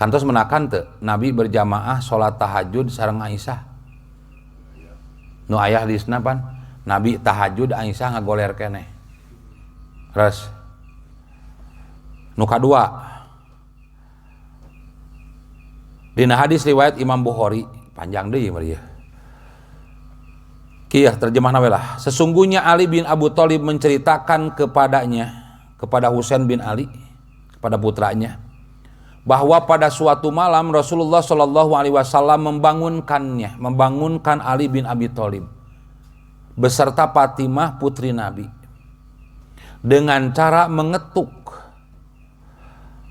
Kantos menakan teu Nabi berjamaah salat tahajud sareng Aisyah. Nu aya hadisna pan Nabi tahajud Aisyah ngagoler keneh. Terus nu kadua dina hadis riwayat Imam Bukhari panjang deui meureun. Kieu terjemahna we lah. Sesungguhnya Ali bin Abu Thalib menceritakan kepada Husain bin Ali, kepada putranya, bahwa pada suatu malam Rasulullah Shallallahu Alaihi Wasallam membangunkan Ali bin Abi Thalib beserta Fatimah putri Nabi dengan cara mengetuk.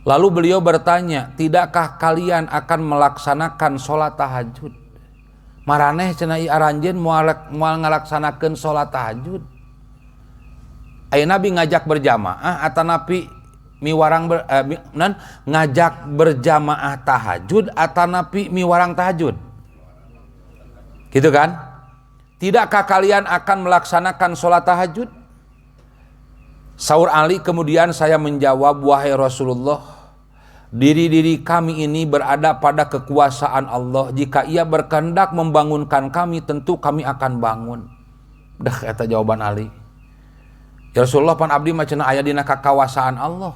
Lalu beliau bertanya, tidakkah kalian akan melaksanakan sholat tahajud? Maraneh cenah ieu aranjeun moal ngalaksanakeun sholat tahajud. Aya Nabi ngajak berjamaah atanapi ngajak berjamaah tahajud atanapi miwarang tahajud. Gitu kan? Tidakkah kalian akan melaksanakan sholat tahajud? Saur Ali, kemudian saya menjawab, wahai Rasulullah, diri-diri kami ini berada pada kekuasaan Allah. Jika ia berkehendak membangunkan kami, tentu kami akan bangun. Dah kata jawaban Ali. Ya Rasulullah, pan abdi macana aya dina kekuasaan Allah.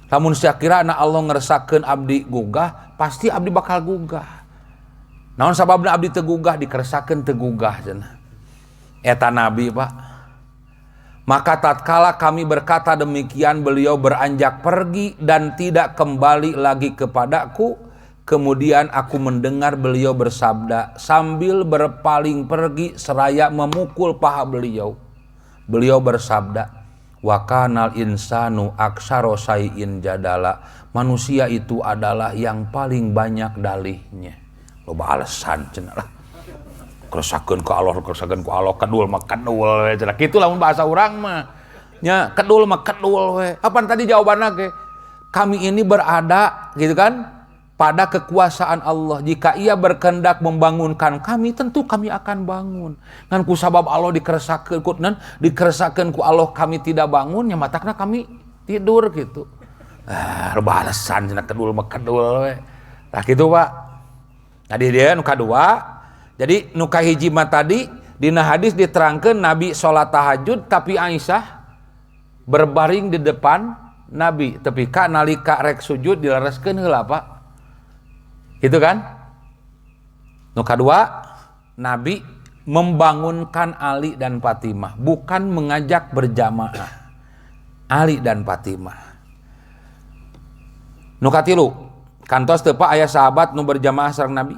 Lamun sakira na Allah ngeresakeun abdi gugah, pasti abdi bakal gugah. Naon sababna abdi teu gugah, dikeresakeun teu gugah cenah. Eta Nabi, Pak. Maka tatkala kami berkata demikian, beliau beranjak pergi dan tidak kembali lagi kepadaku. Kemudian aku mendengar beliau bersabda sambil berpaling pergi seraya memukul paha beliau. Beliau bersabda, wa kanal insanu aksaro sayin jadala. Manusia itu adalah yang paling banyak dalihnya. Loba alasan cenah lah. Keresakeun ku Allah, kedul mah kedul we cenah. Kitu lamun bahasa urang mah. Nya kedul mah kedul we. Apaan tadi jawabanna ge? Kami ini berada gitu kan pada kekuasaan Allah. Jika ia berkehendak membangunkan kami, tentu kami akan bangun. Ngan ku sabab Allah dikeresakeun ku Allah kami tidak bangun, nya matakna kami tidur gitu. Loba alasan cenah kedul mah kedul we. Tah kitu, Pak. Tadi dia nu kadua. Jadi nu kahiji mah tadi dina hadis diterangkeun Nabi salat tahajud tapi Aisyah berbaring di depan Nabi. Tapi ka nalika rek sujud dilereskeun heula, Pak. Gitu kan? Nu kadua, Nabi membangunkan Ali dan Fatimah, bukan mengajak berjamaah. Ali dan Fatimah. Nu katilu, kantos teu Pak aya sahabat nu berjamaah sareng Nabi?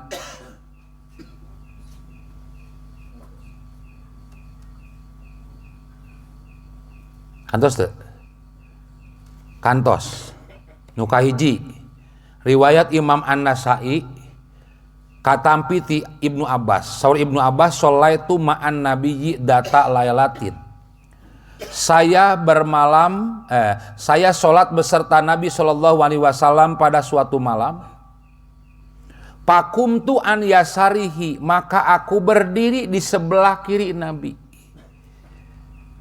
Kantos teu? Kantos. Nu kahiji riwayat Imam An-Nasai katampi ti Ibnu Abbas. Saur Ibnu Abbas, sholaitu ma'an nabiyyi data laylatin. Saya sholat beserta Nabi Shallallahu Alaihi Wasallam pada suatu malam. Pakumtu an yasarihi, maka aku berdiri di sebelah kiri Nabi.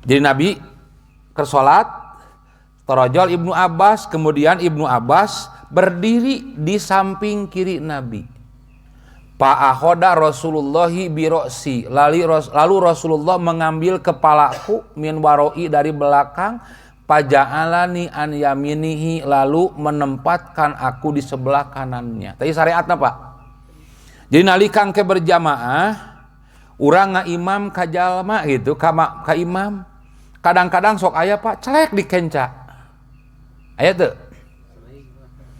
Jadi Nabi kersolat, torojol Ibnu Abbas, kemudian Ibnu Abbas berdiri di samping kiri Nabi. Fa'ahoda Rasulullahi biroksi, lalu Rasulullah mengambil kepalaku min waroi dari belakang, paja'alani an yaminihi, lalu menempatkan aku di sebelah kanannya. Tadi syariatna, Pak. Jadi nalikan ke berjamaah, urang ngaimam ka jalma gitu, ka imam. Kadang-kadang sok aya, Pak, celek dikenca. Aya teu?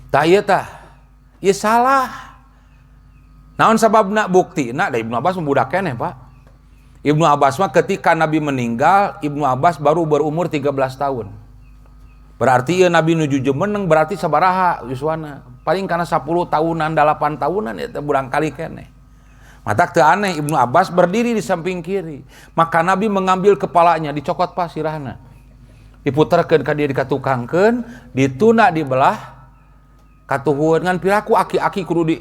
Tah ieu tah. Ieu salah. Naon sababna buktina? Da Ibnu Abbas budak keneh, Pak. Ibnu Abbas mah ketika Nabi meninggal, Ibnu Abbas baru berumur 13 tahun. Berarti ieu Nabi nuju jemeneng berarti sabaraha yuswana? Paling kana 10 tahunan, 8 tahunan eta burang kali keneh. Matak teu aneh, Ibnu Abbas berdiri di samping kiri. Maka Nabi mengambil kepalanya, dicokot pasirahna. Diputerkeun ka dieu dikatukangkeun, dituna dibelah, katuhun ngan piraku aki-aki kudu di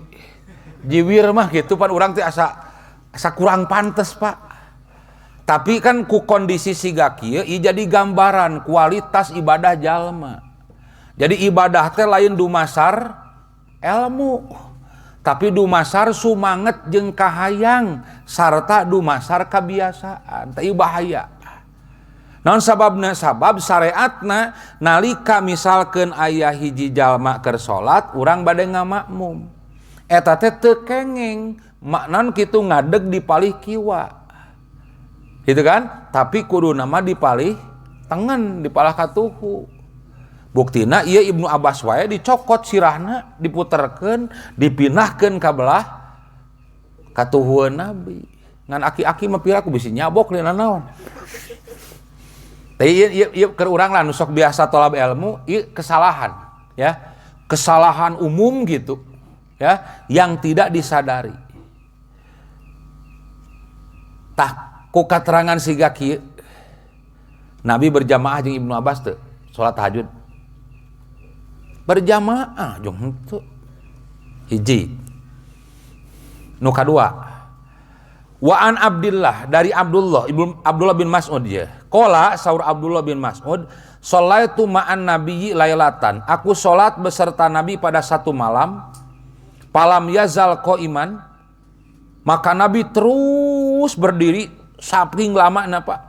jiwir mah gitu pan urang teh asa kurang pantes, Pak. Tapi kan ku kondisi siga kieu ieu jadi gambaran kualitas ibadah jalma. Jadi ibadah teh lain dumasar ilmu, tapi dumasar sumanget jeung kahayang sarta dumasar kebiasaan, teu bahaya. Naon sababna? Sabab syariatna nalika misalkeun aya hiji jalma keur salat urang bade ngamakmum, eta teh teu kengeng, maknaon kitu ngadeg dipalih kiwa, gitu kan? Tapi kudu nama dipalih tengen, dipalah katuhu. Buktina ieu Ibnu Abbas wae dicokot sirahna, diputerkeun, dipinahkeun ka belah katuhueun Nabi. Ngan aki-aki mah pira ku bisi nyabok lina naon. Tapi ieu keur urang lah nu sok biasa tolab ilmu, ieu kesalahan, ya. Kesalahan umum gitu, ya, yang tidak disadari. Tah ku katerangan siga kieu. Nabi berjamaah jeung Ibnu Abbas teu salat tahajud. Berjamaah jeung henteu. Hiji. Nu kadua, wa an Abdillah, dari Abdullah bin Mas'ud ya. Qala saur Abdullah bin Mas'ud, sholaitu ma'an nabiyyi lailatan. Aku salat beserta Nabi pada satu malam. Palam yazal qaiman. Maka Nabi terus berdiri saking lama Pak.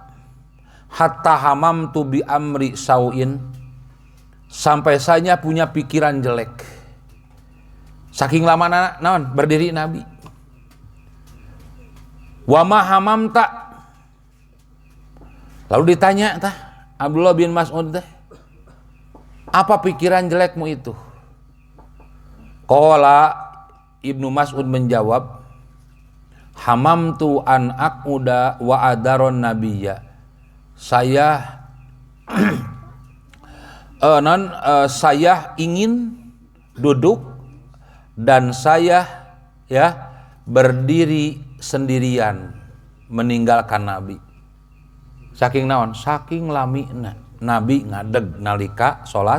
Hatta hamamtu bi amri sauin. Sampai saya punya pikiran jelek. Saking lama naon berdiri Nabi. Wa ma hamamta. Lalu ditanya tah Abdullah bin Mas'ud teh, apa pikiran jelekmu itu? Qala Ibnu Mas'ud menjawab, hamamtu an aquda wa adaron nabiyya. Saya saya ingin duduk dan saya berdiri sendirian meninggalkan Nabi. Saking naon? Saking lamina Nabi ngadeg nalika salat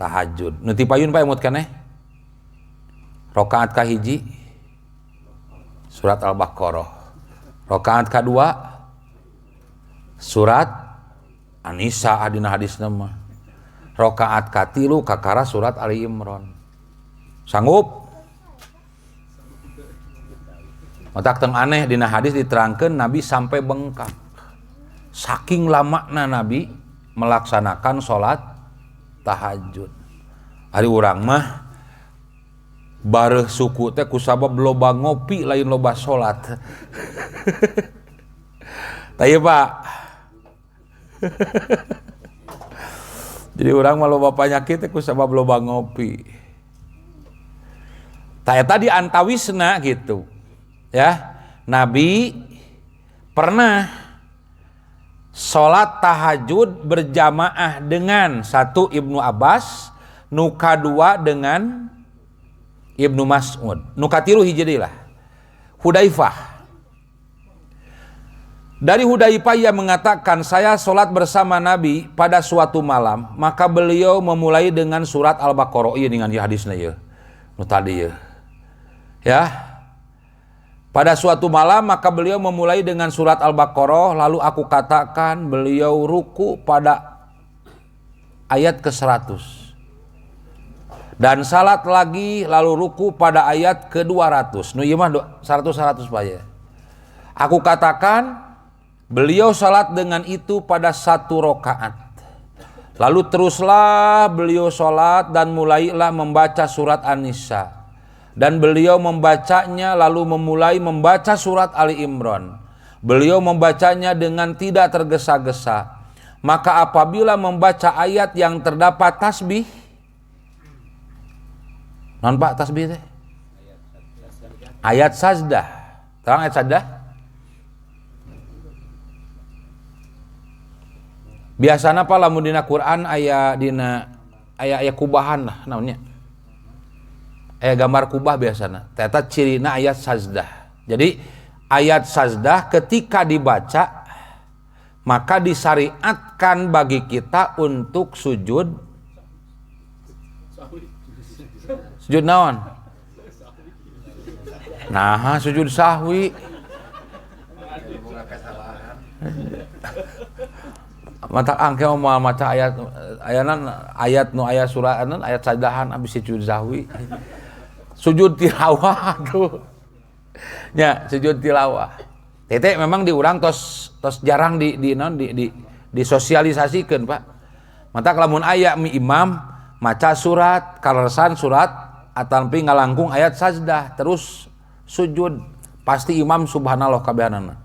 tahajud. Nu ti payun Pak emut keneh. Rakaat kahiji surat Al-Baqarah. Rakaat kadua surat An-Nisa adina hadisna mah. Rakaat katilu kakara surat Ali Imran. Sanggup? Otak teng aneh dina hadis diterangkeun Nabi sampai bengkak. Saking lamana Nabi melaksanakan salat tahajud. Ari urang mah bareuh suku teh kusabab loba ngopi lain loba salat. Tah Pak. Jadi urang mah loba panyakit teh kusabab loba ngopi. Tah eta di antawisna gitu. Ya, Nabi pernah sholat tahajud berjamaah dengan satu Ibnu Abbas, nu kadua dengan Ibnu Mas'ud, nu katilu hiji deui lah Hudzaifah. Dari Hudzaifah ia mengatakan, saya sholat bersama Nabi pada suatu malam, maka beliau memulai dengan surat Al-Baqarah. Iya dengan hadisna ieu nu tadi ya. Pada suatu malam maka beliau memulai dengan surat Al-Baqarah, lalu aku katakan beliau ruku pada ayat ke-100 dan salat lagi lalu ruku pada ayat ke-200. Nu ieu mah 100 Pak ya. Aku katakan beliau salat dengan itu pada satu rakaat. Lalu teruslah beliau salat dan mulailah membaca surat An-Nisa. Dan beliau membacanya lalu memulai membaca surat Ali Imran. Beliau membacanya dengan tidak tergesa-gesa. Maka apabila membaca ayat yang terdapat tasbih, non Pak tasbih teh? Ayat sajdah. Terang ayat sajdah? Biasana Pak lamun dina Quran aya kubahan lah naonnya. Gambar kubah biasanya. Ternyata cirina ayat sajdah. Jadi ayat sajdah ketika dibaca maka disyariatkan bagi kita untuk sujud. Sujud naon? Nah, sujud sahwi. Mata angke mau maca ayat nu ayat surah ayat sajdahan abis sujud sahwi. sujud tilawah tuh. Ya, sujud tilawah. Tete memang diurang tos jarang disosialisasikan, Pak. Mata lamun aya mi imam maca surat, kaleresan surat atampi ngalangkung ayat sajdah terus sujud, pasti imam subhanallah kabehanana.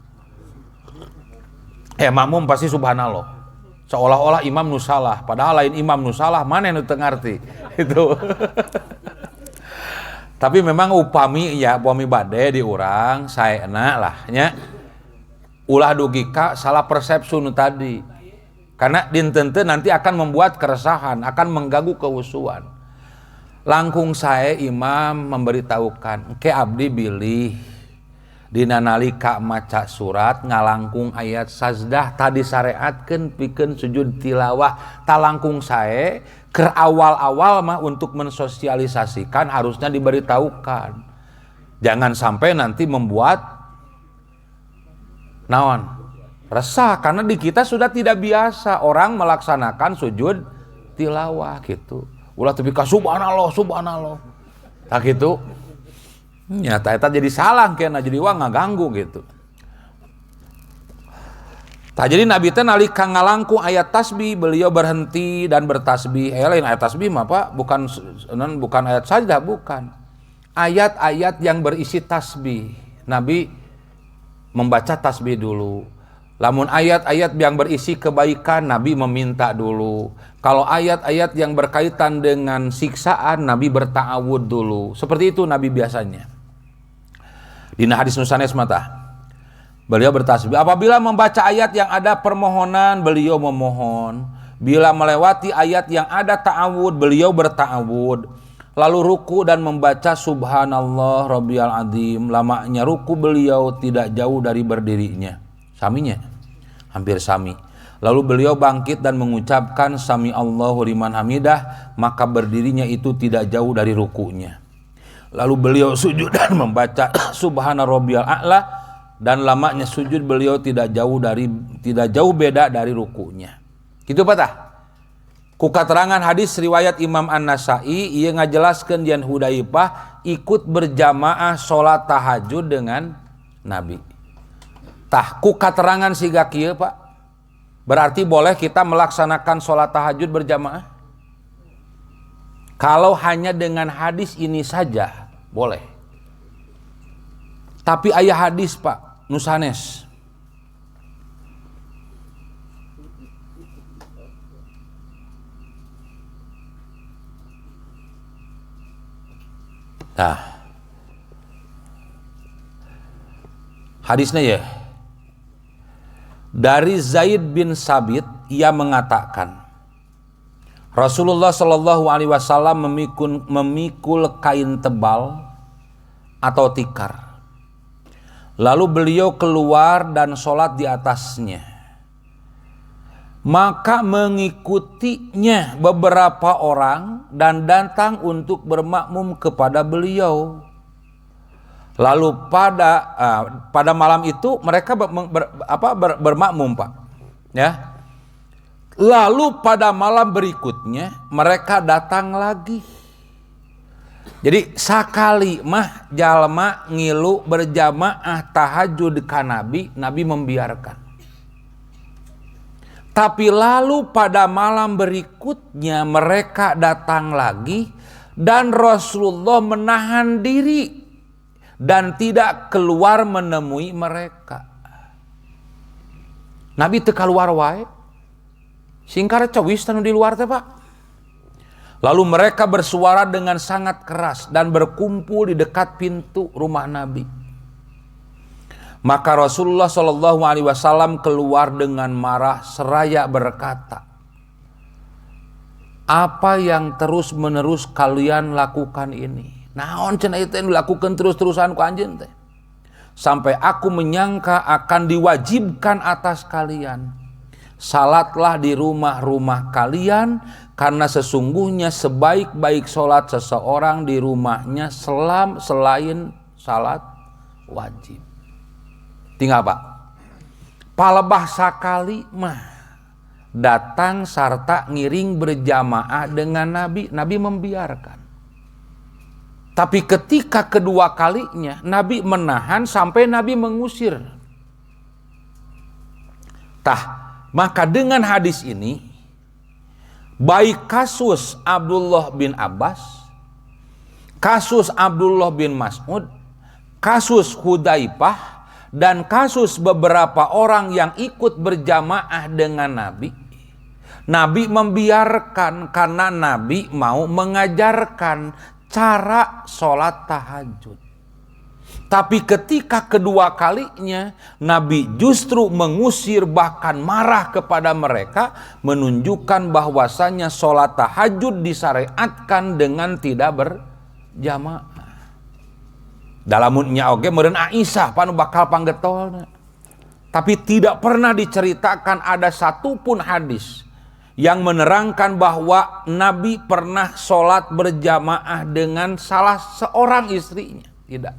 Makmum pasti subhanallah. Seolah-olah imam nu salah, padahal lain imam nu salah, mana nu teu ngarti. Itu. Tapi memang upami bade diurang saena lah nya. Ulah dugi ka salah persepsi nu tadi. Karena dinten nanti akan membuat keresahan, akan mengganggu keusuhan. Langkung sae imam memberitahukan, ke abdi bilih dina nalika maca surat ngalangkung ayat sajdah tadi syariatkeun pikeun sujud tilawah. Talangkung sae keur awal-awal mah untuk mensosialisasikan harusnya diberitahukan. Jangan sampai nanti membuat naon resah, karena di kita sudah tidak biasa orang melaksanakan sujud tilawah gitu. Ulah tepi ka subhanallah tak gitu. Nyata eta jadi salah kena jadi wah ngaganggu gitu. Tak jadi Nabi teh nalika ngalangkung ayat tasbih beliau berhenti dan bertasbih. Lain ayat tasbih mah Pak, bukan ayat sajdah, bukan. Ayat-ayat yang berisi tasbih. Nabi membaca tasbih dulu. Lamun ayat-ayat yang berisi kebaikan, Nabi meminta dulu. Kalau ayat-ayat yang berkaitan dengan siksaan, Nabi berta'awud dulu. Seperti itu Nabi biasanya. Dina hadis nusanes mata, beliau bertasbih. Apabila membaca ayat yang ada permohonan, beliau memohon. Bila melewati ayat yang ada ta'awud, beliau berta'awud. Lalu ruku dan membaca subhanallah rabbiyal azim. Lamanya ruku beliau tidak jauh dari berdirinya. Saminya hampir sami. Lalu beliau bangkit dan mengucapkan sami Allahu liman hamidah, maka berdirinya itu tidak jauh dari rukunya. Lalu beliau sujud dan membaca subhana rabbiyal a'la, dan lamanya sujud beliau tidak jauh beda dari rukunya. Gitu patah. Ku katerangan hadis riwayat Imam An-Nasai, ia ngajelaskeun yen Hudzaifah ikut berjamaah salat tahajud dengan Nabi. Tah ku katerangan siga kieu Pak, berarti boleh kita melaksanakan salat tahajud berjamaah? Kalau hanya dengan hadis ini saja boleh. Tapi aya hadis Pak nusanes. Nah, hadisnya ya dari Zaid bin Sabit, ia mengatakan Rasulullah Shallallahu Alaihi Wasallam memikul kain tebal atau tikar, lalu beliau keluar dan sholat di atasnya. Maka mengikutinya beberapa orang dan datang untuk bermakmum kepada beliau. Lalu pada malam itu mereka bermakmum Pak. Ya. Lalu pada malam berikutnya mereka datang lagi. Jadi sakali mah jalma ngilu berjamaah tahajud ka Nabi membiarkan. Tapi lalu pada malam berikutnya mereka datang lagi dan Rasulullah menahan diri dan tidak keluar menemui mereka. Nabi teu kaluar wae. Singkara cawis tanu di luar teh Pak. Lalu mereka bersuara dengan sangat keras dan berkumpul di dekat pintu rumah Nabi. Maka Rasulullah Shallallahu Alaihi Wasallam keluar dengan marah seraya berkata, apa yang terus menerus kalian lakukan ini? Naon cenah itu yang dilakukan terus-terusan ku anjeun teh? Sampai aku menyangka akan diwajibkan atas kalian. Salatlah di rumah-rumah kalian, karena sesungguhnya sebaik-baik salat seseorang di rumahnya selain salat wajib. Tinggal Pak, palebah sakali mah datang serta ngiring berjamaah dengan Nabi membiarkan. Tapi ketika kedua kalinya Nabi menahan sampai Nabi mengusir. Maka dengan hadis ini, baik kasus Abdullah bin Abbas, kasus Abdullah bin Mas'ud, kasus Hudzaifah, dan kasus beberapa orang yang ikut berjamaah dengan Nabi, Nabi membiarkan karena Nabi mau mengajarkan cara sholat tahajud. Tapi ketika kedua kalinya Nabi justru mengusir, bahkan marah kepada mereka, menunjukkan bahwasanya sholat tahajud disyariatkan dengan tidak berjamaah. Dalamnya oge meureun Aisyah panu bakal panggetolna. Tapi tidak pernah diceritakan ada satupun hadis yang menerangkan bahwa Nabi pernah sholat berjamaah dengan salah seorang istrinya. Tidak.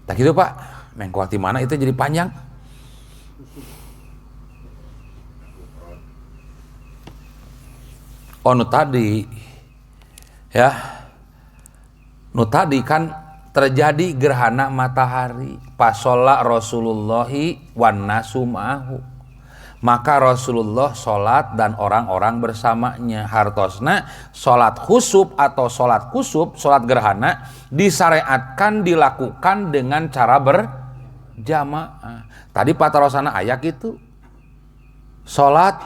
Tak gitu Pak, mengkuat di mana itu jadi panjang. Nu tadi, ya, nu tadi kan terjadi gerhana matahari. Pasola Rasulullahi wan nasu ma'ahu. Maka Rasulullah sholat dan orang-orang bersamanya. Hartosna sholat khusuf atau sholat kusuf, sholat gerhana disyariatkan dilakukan dengan cara berjamaah. Tadi patarosana ayak itu sholat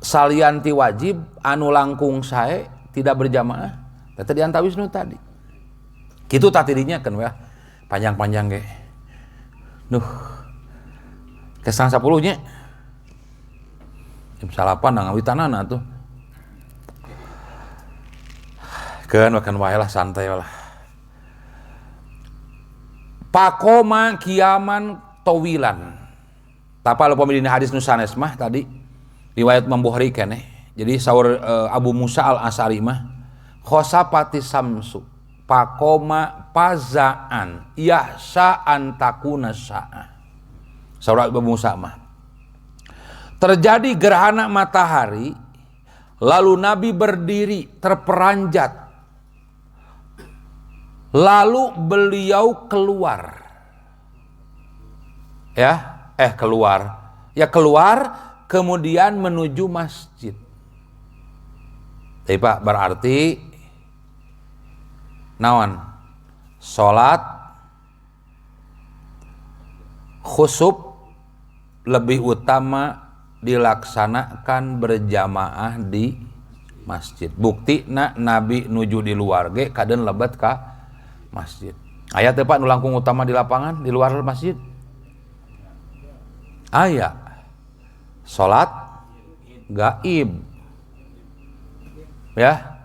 salianti wajib anu langkung sae tidak berjamaah. Tadi anta Wisnu tadi. Kitu tatidinya kan ya panjang-panjang ge. Kesang 10-nya jam 8 ngawitanana tuh. Keun makan wae lah, santai lah. Pakoma kiaman tawilan. Tapal pamilina hadis nu sanes mah tadi riwayat Imam Bukhari keneh. Jadi saur Abu Musa al-Asy'ari mah khosapati samsu pakoma pazaan yahsa antakuna sa'a. Saudara Abu Musa mah terjadi gerhana matahari, lalu Nabi berdiri terperanjat, lalu beliau keluar, keluar kemudian menuju masjid. Tapi Pak, berarti naon sholat khusuf lebih utama dilaksanakan berjamaah di masjid. Bukti Nabi nuju di luar ge kaden lebat ka masjid. Aya teh Pak nu langkung utama di lapangan di luar masjid? Aya. Salat gaib. Ya.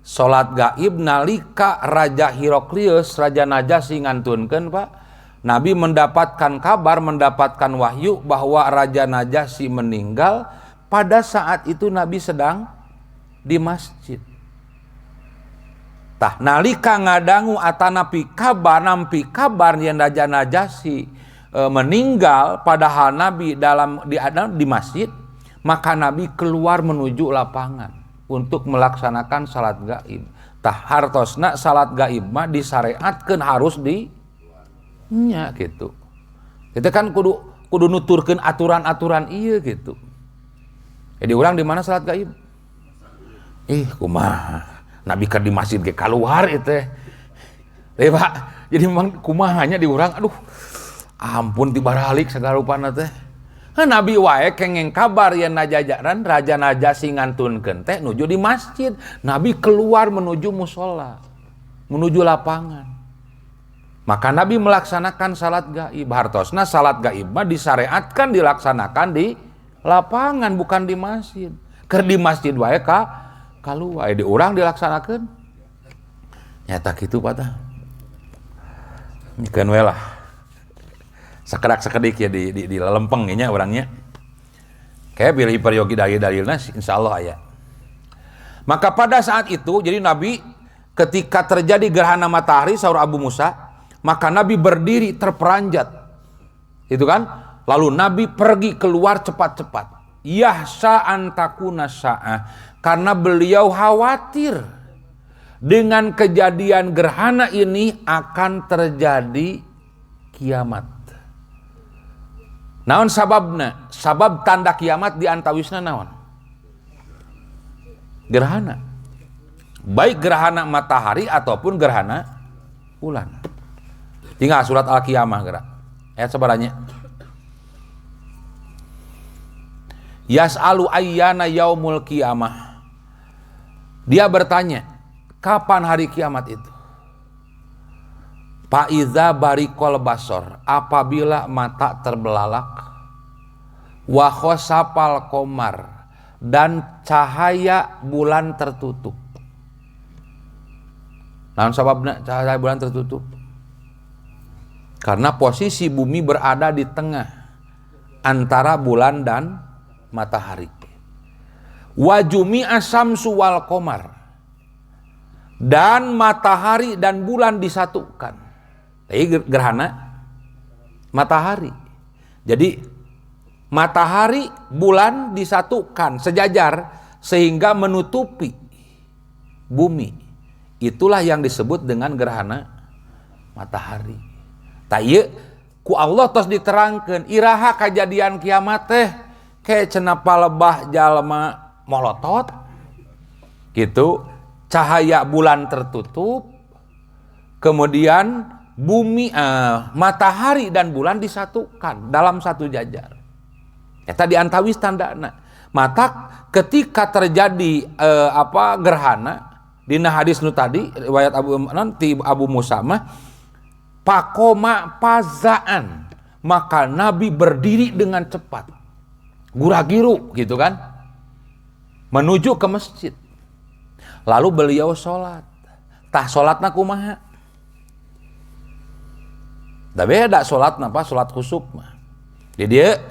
Salat gaib nalika Raja Heraklius, Raja Najasyi ngantunkeun Pak. Nabi mendapatkan kabar, mendapatkan wahyu bahwa Raja Najasyi meninggal. Pada saat itu Nabi sedang di masjid. Nalika ngadangu atanapi kabar nampi kabar yang Raja Najasyi meninggal, padahal Nabi di masjid, maka Nabi keluar menuju lapangan untuk melaksanakan salat gaib. Hartosna salat gaib mah disyariatkeun harus nya gitu. Kita kan kudu nuturkeun aturan-aturan ieu gitu. Jadi urang di mana salat gaib? Kumaha? Nabi keur di masjid ge kaluar ieu teh. Teh Pak, jadi memang kumahanya di urang aduh. Ampun tibaralik sagala rupana teh. Nabi wae kengeng kabar yang najajaran Raja Najasyi ngantunkeun teh nuju di masjid. Nabi keluar menuju musola, menuju lapangan. Maka Nabi melaksanakan salat gaib. Hartosna salat gaib mah disyariatkan dilaksanakan di lapangan bukan di masjid. Keur di masjid wae kaluar di urang dilaksanakeun. Nyata kitu patah. Nyikeun we lah. Sakedak-sakedik ya di lempeng nya urangnya. Kayak pilih peryogi dalil-dalilna insyaallah aya. Maka pada saat itu jadi Nabi ketika terjadi gerhana matahari saur Abu Musa, maka Nabi berdiri terperanjat, itu kan? Lalu Nabi pergi keluar cepat-cepat. Yahsa antakuna sa'ah, karena beliau khawatir Dengan kejadian gerhana ini akan terjadi kiamat. Naon sababna? Sabab tanda kiamat di antawisna naon? Gerhana. Baik gerhana matahari ataupun gerhana bulan. Tinggal surat Al-Qiyamah gerak. Ayat sebaranya. Yas'alu ayyana yaumul qiyamah. Dia bertanya, kapan hari kiamat itu? Fa'iza barikol basor, apabila mata terbelalak, wa khosapal komar, dan cahaya bulan tertutup. Naon sababna cahaya bulan tertutup? Karena posisi bumi berada di tengah antara bulan dan matahari. Wa jumi'a syamsu wal komar, dan matahari dan bulan disatukan. Ini gerhana matahari. Jadi matahari, bulan disatukan sejajar sehingga menutupi bumi. Itulah yang disebut dengan gerhana matahari. Taya ku Allah tos diterangkeun iraha kejadian kiamat teh kayak cenapa lebah jalma molotot. Gitu, cahaya bulan tertutup, kemudian bumi, matahari dan bulan disatukan dalam satu jajar. Eta diantawis tandana. Mata ketika terjadi gerhana dina hadis nu tadi riwayat Abu Musa mah pakoma pazaan, maka Nabi berdiri dengan cepat. Guragiru gitu kan. Menuju ke masjid. Lalu beliau sholat. Tah sholatna kumaha? Da beda sholatna apa? Sholat khusuf mah. Jadi dia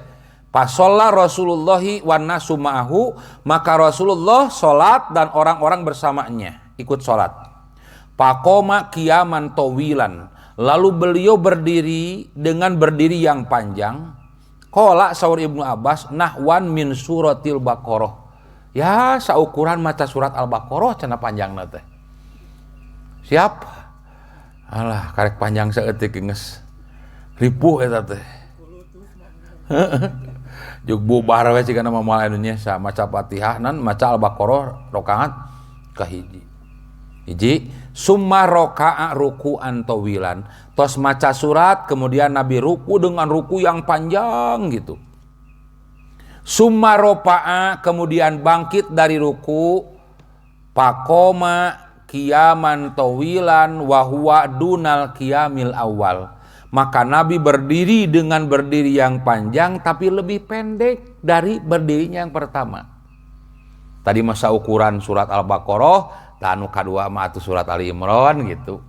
pas sholat Rasulullahi wan nasu ma'ahu, maka Rasulullah sholat dan orang-orang bersamanya ikut sholat. Pakoma qiyaman tawilan, lalu beliau berdiri dengan berdiri yang panjang. Qala saur Ibnu Abbas nahwan min suratil Baqarah. Ya saukuran maca surat Al-Baqarah cenah panjangna teh. Siap? Alah karek panjang saeutik geus. Ripuh eta teh. Jug bubar we cigana moal Indonesia maca Fatihah nan maca Al-Baqarah rakaat kahiji. Hiji summa raka'a ruku'an tawilan. Tos maca surat kemudian Nabi ruku dengan ruku yang panjang gitu. Summa ropa'a kemudian bangkit dari ruku, pakoma qiyaman tawilan wa huwa dunal qiyamil awal. Maka Nabi berdiri dengan berdiri yang panjang tapi lebih pendek dari berdirinya yang pertama. Tadi masa ukuran surat Al-Baqarah, tanu kadua mah atuh surat Ali Imran gitu.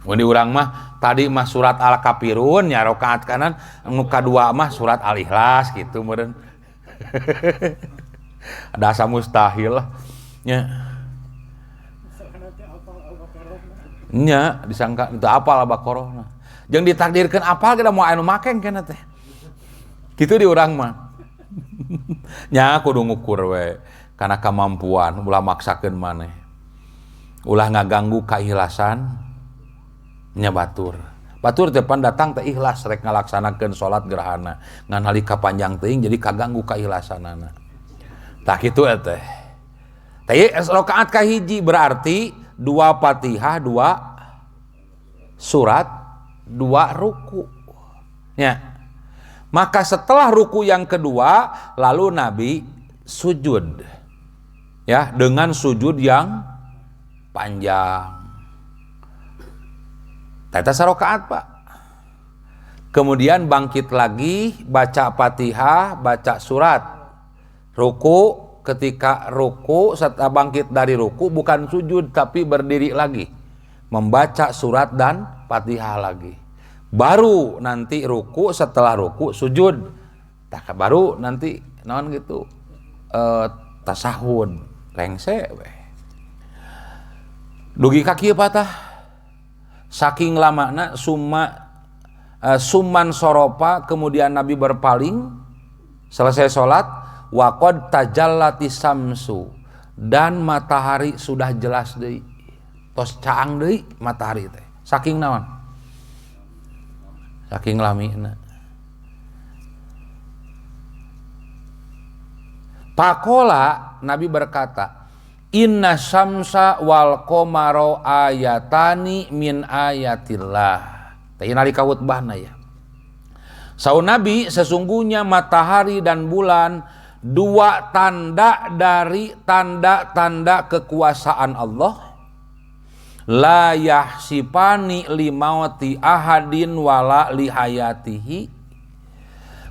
Mun urang mah tadi mah surat Al-Kafirun nya rakaat kanan, anu kadua mah surat Al-Ikhlas gitu meureun. Ada asa mustahil nya. Nya disangka itu apal Al-Baqarah. Jeung ditakdirkeun apal kita mau anu makeng kana teh. Kitu di urang mah. Nya kudu ngukur we kana kemampuan ulah maksakeun maneh. Ulah ngaganggu kaikhlasan nya batur depan datang teh ikhlas rek ngalaksanakeun salat gerhana ngan halika panjang teuing jadi kaganggu kaikhlasanana. Tah kitu teh. Teh rakaat kahiji berarti 2 Fatihah, 2 surat, 2 ruku. Ya. Maka setelah ruku yang kedua lalu Nabi sujud. Ya, dengan sujud yang panjang. Teta sarokaat Pak. Kemudian bangkit lagi, baca Fatihah, baca surat. Ruku, ketika ruku, setelah bangkit dari ruku bukan sujud tapi berdiri lagi. Membaca surat dan Fatihah lagi. Baru nanti ruku, setelah ruku sujud. Baru nanti naon gitu tasahud, lengse weh. Dugi kaki patah. Saking lamana summan soropa, kemudian Nabi berpaling selesai sholat. Waqad tajallati samsu, dan matahari sudah jelas deui. Tos caang deui matahari teh. Saking naon? Saking lamina. Pakola Nabi berkata, inna syamsa wal qamara ayatani min ayatillah. Teh nalika khutbahna ya. Saun Nabi, sesungguhnya matahari dan bulan dua tanda dari tanda-tanda kekuasaan Allah. La yahsipani limauti ahadin wala lihayatihi.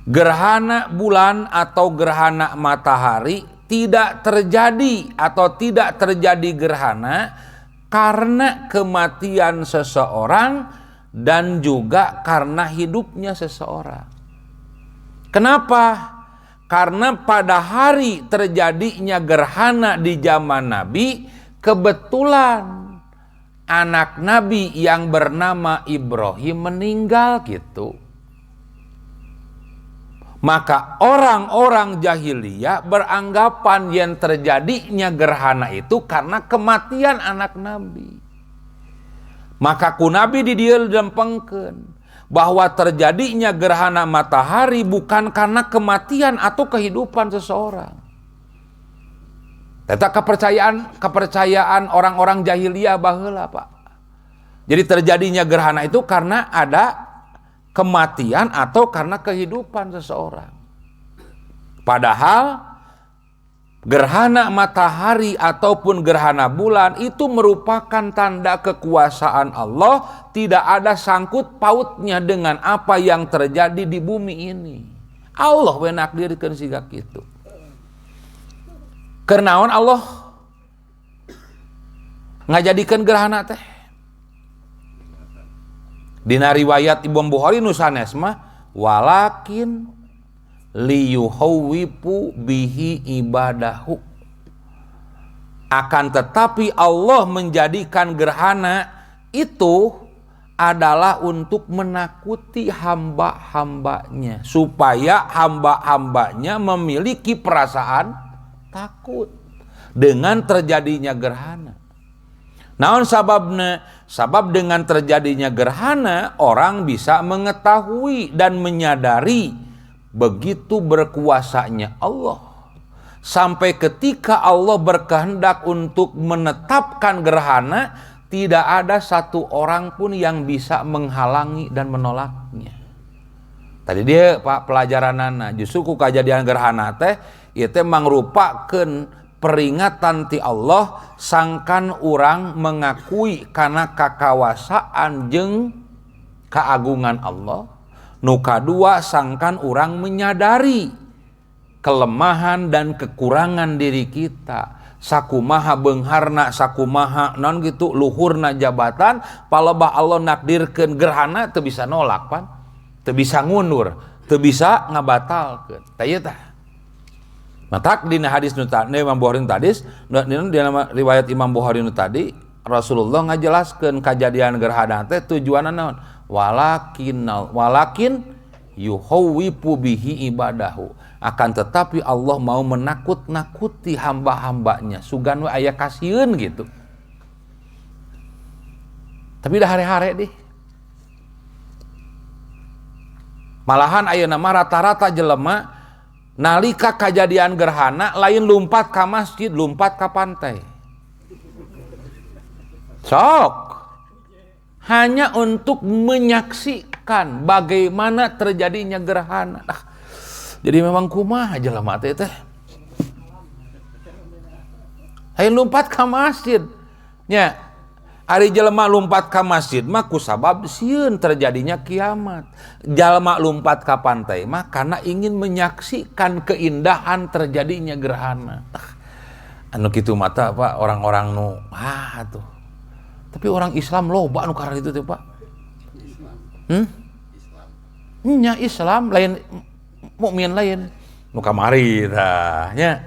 Gerhana bulan atau gerhana matahari tidak terjadi atau tidak terjadi gerhana karena kematian seseorang dan juga karena hidupnya seseorang. Kenapa? Karena pada hari terjadinya gerhana di zaman Nabi, kebetulan anak Nabi yang bernama Ibrahim meninggal gitu. Maka orang-orang jahiliyah beranggapan yang terjadinya gerhana itu karena kematian anak Nabi. Maka ku Nabi di dieu lempengkeun bahwa terjadinya gerhana matahari bukan karena kematian atau kehidupan seseorang. Eta kepercayaan orang-orang jahiliyah baheula, Pak. Jadi terjadinya gerhana itu karena ada kematian atau karena kehidupan seseorang. Padahal gerhana matahari ataupun gerhana bulan itu merupakan tanda kekuasaan Allah, tidak ada sangkut pautnya dengan apa yang terjadi di bumi ini. Allah we nakdirkeun siga kitu. Kenaon Allah ngajadikeun gerhana teh? Dina riwayat Imam Bukhari nu sanes mah walakin liyuhawwipu bihi ibadahu. Akan tetapi Allah menjadikan gerhana itu adalah untuk menakuti hamba-hambanya, supaya hamba-hambanya memiliki perasaan takut dengan terjadinya gerhana. Naon sababna? Sabab dengan terjadinya gerhana orang bisa mengetahui dan menyadari begitu berkuasanya Allah. Sampai ketika Allah berkehendak untuk menetapkan gerhana, tidak ada satu orang pun yang bisa menghalangi dan menolaknya. Tadi dia Pak pelajaranana justru ku kajadian gerhana teh ieu teh mangrupakeun peringatan ti Allah sangkan orang mengakui karena kakawasaan jeung keagungan Allah. Nu kadua sangkan orang menyadari kelemahan dan kekurangan diri kita. Sakumaha beungharna, sakumaha non gitu luhurna jabatan, palebah Allah nakdirkeun gerhana teu bisa nolak pan, teu bisa ngundur, teu bisa ngabatalkeun. Tah ieu tah. Matak dina hadis nu tadi Imam Bukhari tadi, dina riwayat Imam Bukhari nu tadi, Rasulullah ngajelaskeun kajadian gerhana teh tujuanna naon? Walakin yuhawwipu bihi ibadahu. Akan tetapi Allah mau menakut-nakuti hamba-hambanya, sugan we aya kasieun gitu. Tapi dah hare-hare deh. Malahan ayeuna mah rata-rata jelema nalika kajadian gerhana lain lumpat ka masjid, lumpat ka pantai. Sok hanya untuk menyaksikan bagaimana terjadinya gerhana. Jadi memang kumaha jelema teh. Lain lumpat ka masjid. Nya, ari jelema lumpat ka masjid mah kusabab sieun terjadinya kiamat. Jelema lumpat ka pantai mah karena ingin menyaksikan keindahan terjadinya gerhana. Anu kitu mata Pak orang-orang nu tuh. Tapi orang Islam loba anu karena itu teh Pak. Nya Islam lain mukmin lain. Nu kamari tah nya.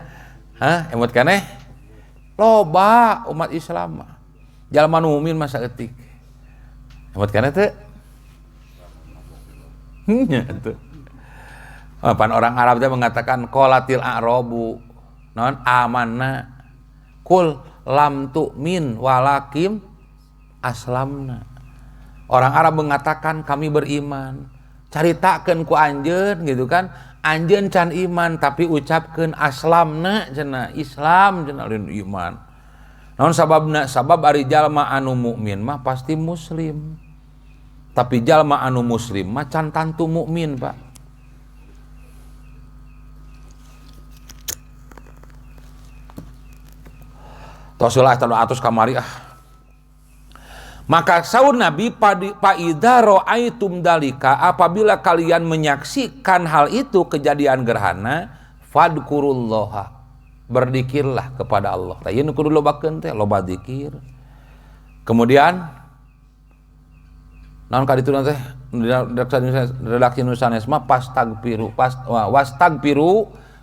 Emot kaneh loba umat Islam mah. Jalma nu mukmin masa etik. Emot kana teu? Nya teu. Pan orang Arab teh mengatakan qolatil a'rabu non amanna Kul lam tu'min walakim aslamna. Orang Arab mengatakan kami beriman. Caritakeun ku anjeun gitu kan. Anjeun can iman tapi ucapkeun aslamna cenah Islam cenah lain iman. Naon sababna? Sabab ari jalma anu mukmin mah pasti muslim. Tapi jalma anu muslim mah can tantu mukmin, Pak. Tosilah atus kamari Maka saur Nabi fa idza ra'aitum dalika, apabila kalian menyaksikan hal itu, kejadian gerhana, fadkurullaha, berzikirlah kepada Allah. Tah ieu kudu lobakeun teh, loba zikir. Kemudian naon ka ditu teh redaksi nu sanes mah wastagfiru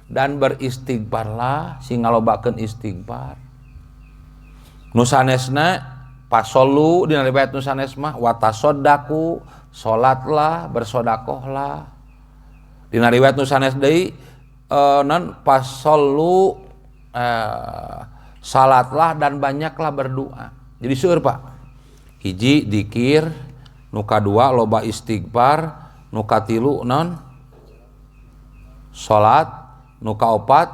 dan beristighfarlah, sing ngalobakeun istighfar. Nu sanesna pasolu dina riwayat nu sanes mah watasodaku, salatlah, bersodakohlah. Dina riwayat nu sanes deui non pasolu salatlah dan banyaklah berdoa. Jadi seueur Pak. Hiji dzikir, nu kadua loba istighfar, nu katilu non salat, nu kaopat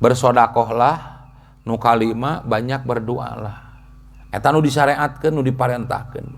bersodakohlah, nu kalima banyak berdoa lah. Eta nu disyariatkeun, nu diparentahkeun.